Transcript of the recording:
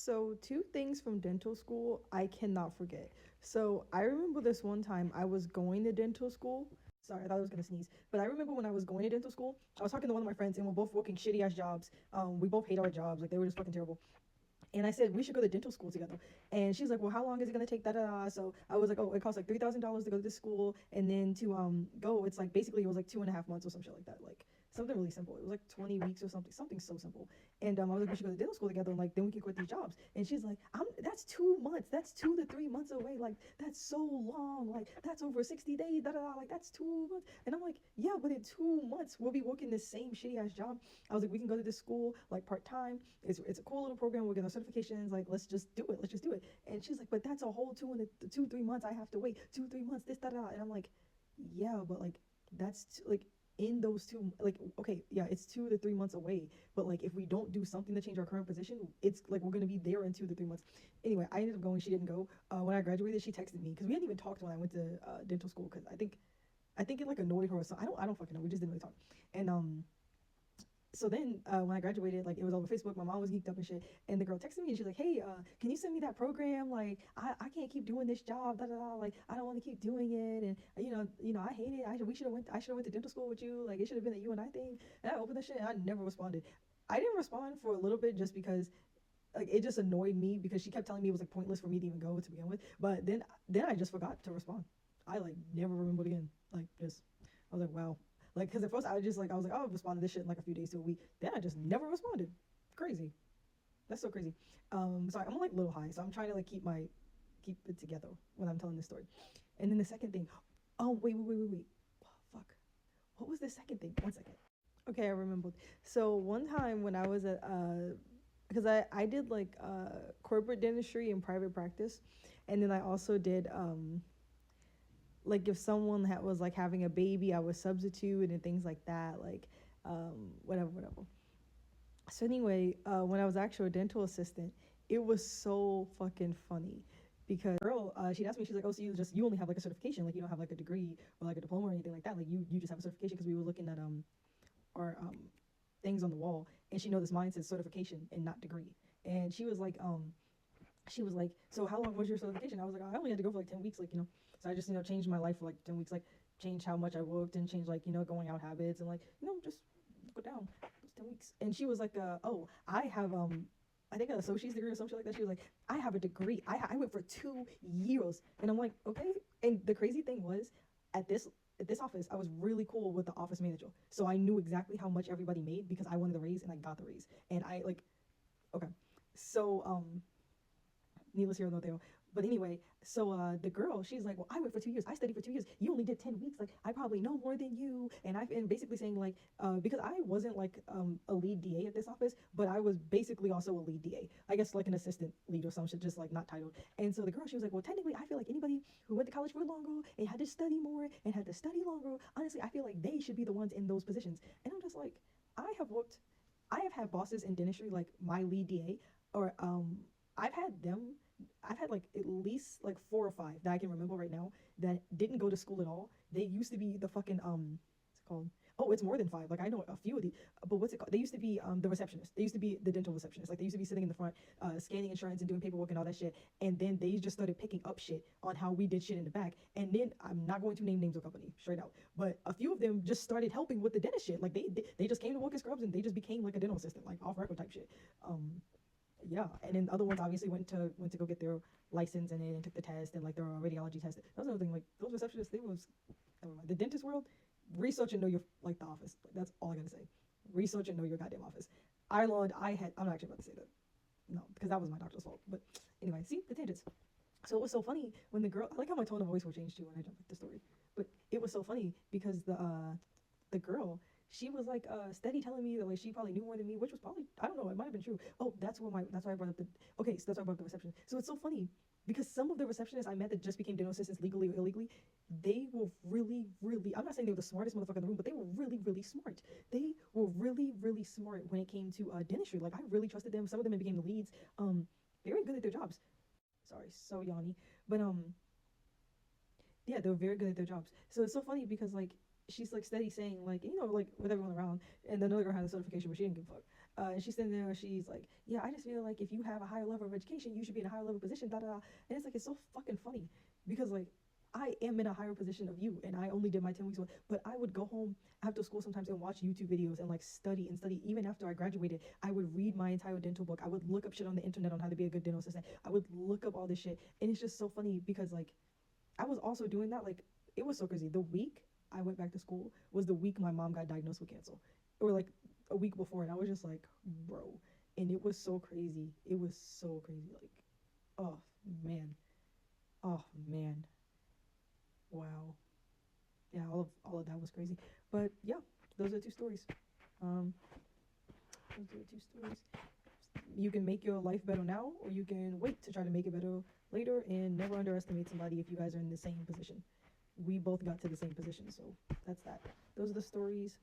So, two things from dental school I cannot forget. So, I remember this one time I was going to dental school. Sorry, I thought I was gonna sneeze. But I remember when I was going to dental school, I was talking to one of my friends, and we're both working shitty ass jobs. We both hate our jobs, like they were just fucking terrible. And I said we should go to dental school together. And she's like, "Well, how long is it gonna take?" Da da da. So I was like, "Oh, it costs like $3,000 to go to this school, and then to go, it's like basically it was like 2.5 months or some shit like that, like something really simple. It was like 20 weeks or something, something so simple." And I was like, "We should go to dental school together, and like then we can quit these jobs." And she's like, That's 2 months. That's 2 to 3 months away. Like that's so long. Like that's over 60 days. Da da da. Like that's 2 months." And I'm like, "Yeah, but in 2 months we'll be working the same shitty ass job." I was like, "We can go to this school like part time. It's a cool little program. We're getting our certifications. Like, let's just do it. Let's just do it." And she's like, "But that's a whole 2 3 months. I have to wait 2 3 months. This da da." And I'm like, "Yeah, but like like in those two, like, okay, yeah, it's 2 to 3 months away. But like if we don't do something to change our current position, it's like we're gonna be there in 2 to 3 months." Anyway, I ended up going. She didn't go. When I graduated, she texted me because we hadn't even talked when I went to dental school because I think it like annoyed her or something. I don't fucking know. We just didn't really talk. And so then when I graduated, like it was over Facebook. My mom was geeked up and shit, and the girl texted me and she's like, "Hey, can you send me that program? Like, I can't keep doing this job. Da da da. Like, I don't want to keep doing it, and I hate it. I should have went to dental school with you. Like, it should have been a you and I thing." And I opened the shit and I never responded. I didn't respond for a little bit just because like it just annoyed me because she kept telling me it was like pointless for me to even go to begin with. But then I just forgot to respond. I like never remembered again. Like just I was like, wow. Like, cause at first I was just like, I was like, "Oh, I'll respond to this shit in like a few days to a week." Then I just never responded. Crazy. That's so crazy. Sorry, I'm like a little high, so I'm trying to like keep it together when I'm telling this story. And then the second thing, oh wait. Oh, fuck. What was the second thing? One second. Okay, I remembered. So one time when I was at because I did like corporate dentistry and private practice, and then I also did like if someone was like having a baby, I would substitute and things like that, like whatever. So anyway, when I was actually a dental assistant, it was so fucking funny because girl, she'd asked me, she's like, "Oh, so you only have like a certification, like you don't have like a degree or like a diploma or anything like that, like you just have a certification?" Because we were looking at our things on the wall, and she noticed mine says certification and not degree, and she was like, "So how long was your certification?" I was like, "Oh, I only had to go for like 10 weeks, like So I just changed my life for like 10 weeks, like change how much I worked and change like going out habits and like just go down those 10 weeks." And she was like, "Oh, I have I think an associate's degree or something like that." She was like, "I have a degree. I went for 2 years," and I'm like, "Okay." And the crazy thing was, at this office, I was really cool with the office manager, so I knew exactly how much everybody made because I wanted the raise and I got the raise, and I like okay, so needless here nor there. But anyway, so the girl, she's like, "Well, I went for 2 years. I studied for 2 years. You only did 10 weeks. Like, I probably know more than you." And I've been basically saying like, because I wasn't like a lead DA at this office, but I was basically also a lead DA. I guess like an assistant lead or some shit, just like not titled. And so the girl, she was like, "Well, technically, I feel like anybody who went to college for longer and had to study more and had to study longer, honestly, I feel like they should be the ones in those positions." And I'm just like, I have had bosses in dentistry like my lead DA or I've had them I've had like at least like four or five that I can remember right now that didn't go to school at all. They used to be the fucking what's it called? Oh, it's more than five. Like I know a few of these, but what's it called? They used to be the receptionist. They used to be the dental receptionist. Like they used to be sitting in the front, scanning insurance and doing paperwork and all that shit. And then they just started picking up shit on how we did shit in the back. And then I'm not going to name names of company straight out, but a few of them just started helping with the dentist shit. Like they just came to work as scrubs and they just became like a dental assistant, like off record type shit. Um, yeah, and then other ones obviously went to go get their license and took the test and like their radiology test. That was another thing. Like those receptionists, they was never mind. The dentist world, research and know your like the office. Like, that's all I gotta say. Research and know your goddamn office. Ireland, I'm not actually about to say that. No, because that was my doctor's fault. But anyway, see the tangents. So it was so funny when the girl. I like how my tone of voice will change too when I jump like the story. But it was so funny because the girl, she was like steady telling me that like she probably knew more than me, which was probably, I don't know, it might have been true. Oh, that's why I brought up the okay, so that's why I brought up the reception. So it's so funny because some of the receptionists I met that just became dental assistants legally or illegally, they were really, I'm not saying they were the smartest motherfucker in the room, but they were really smart. They were really smart when it came to dentistry. Like I really trusted them. Some of them became the leads. Very good at their jobs. Sorry, so yawny. But yeah, they were very good at their jobs. So it's so funny because like she's like steady saying like like with everyone around, and another girl had a certification, but she didn't give a fuck. And she's sitting there and she's like, yeah, I just feel like if you have a higher level of education, you should be in a higher level position, da da da. And it's like, it's so fucking funny because like I am in a higher position of you and I only did my 10 weeks, but I would go home after school sometimes and watch YouTube videos and like study and study. Even after I graduated, I would read my entire dental book. I would look up shit on the internet on how to be a good dental assistant. I would look up all this shit. And it's just so funny because like I was also doing that. Like it was so crazy. The week I went back to school was the week my mom got diagnosed with cancer, or like a week before, and I was just like, bro. And it was so crazy. It was so crazy. Like, oh man, oh man, wow. Yeah, all of that was crazy. But yeah, those are two stories. Um, those are two stories. You can make your life better now, or you can wait to try to make it better later. And never underestimate somebody if you guys are in the same position. We both got to the same position, so that's that. Those are the stories.